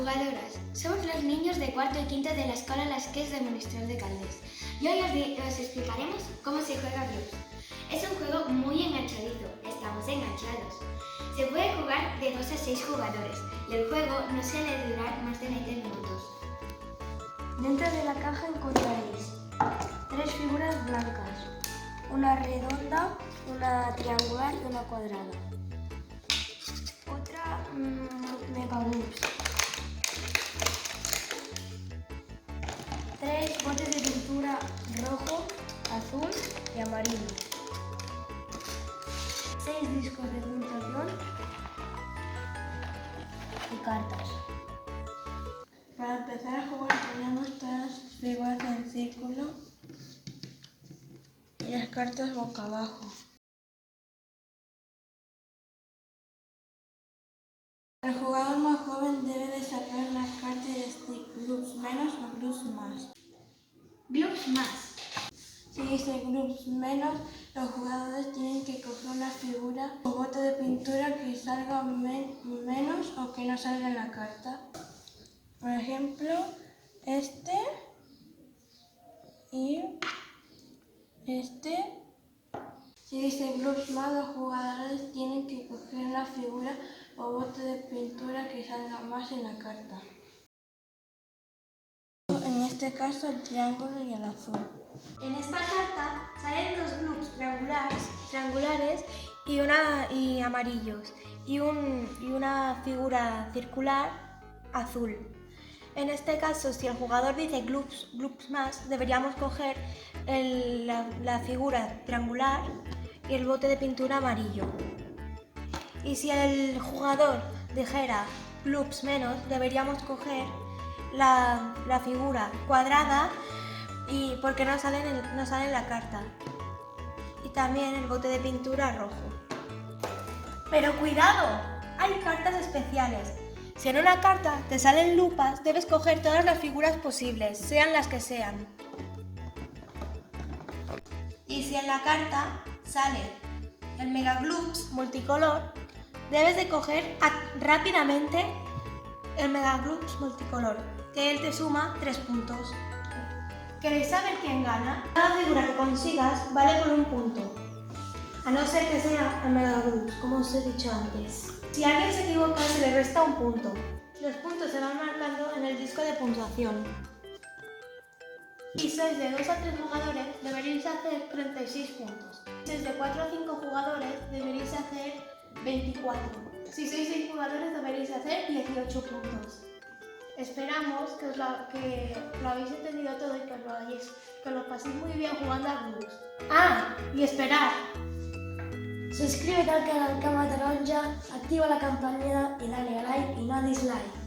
jugadoras. Somos los niños de cuarto y quinto de la Escola Las Ques de Monistrol de Caldes. Y hoy os explicaremos cómo se juega Glups. Es un juego muy enganchadizo, estamos enganchados. Se puede jugar de 2 a 6 jugadores y el juego no suele durar más de 20 minutos. Dentro de la caja encontraréis 3 figuras blancas, una redonda, una triangular y una cuadrada. Otra Megaglups. 3 botes de pintura rojo, azul y amarillo. 6 discos de puntuación y cartas. Para empezar a jugar tenemos todas las figuras en círculo y las cartas boca abajo. El jugador más joven debe de sacar las cartas y decir Glups menos o Glups más. Glups más. Si dice Glups menos, los jugadores tienen que coger una figura o bote de pintura que salga menos o que no salga en la carta. Por ejemplo, este y este. Si dice Glups más, los jugadores tienen que coger una figura o bote de pintura que salga más en la carta. En este caso, el triángulo y el azul. En esta carta salen 2 Glups triangulares y amarillos y una figura circular azul. En este caso, si el jugador dice Glups más, deberíamos coger la figura triangular y el bote de pintura amarillo. Y si el jugador dijera Glups menos, deberíamos coger la figura cuadrada y porque no sale en la carta. Y también el bote de pintura rojo. Pero cuidado, hay cartas especiales. Si en una carta te salen lupas, debes coger todas las figuras posibles, sean las que sean. Y si en la carta sale el Megaglups multicolor, debes de coger rápidamente el Megaglups multicolor, que él te suma 3 puntos. ¿Queréis saber quién gana? Cada figura que consigas vale por 1 punto, a no ser que sea el Megaglups, como os he dicho antes. Si alguien se equivoca, se le resta 1 punto. Los puntos se van marcando en el disco de puntuación. Si sois de 2 a 3 jugadores, deberéis hacer 36 puntos. Si sois de 4 a 5 jugadores, deberéis hacer 24. Si sois 6 jugadores, deberéis hacer 18 puntos. Esperamos que lo habéis entendido todo y que lo paséis muy bien jugando a Glups. ¡Ah! Y esperad. Suscríbete al canal Cama Taronja, activa la campanita y dale a like y no a dislike.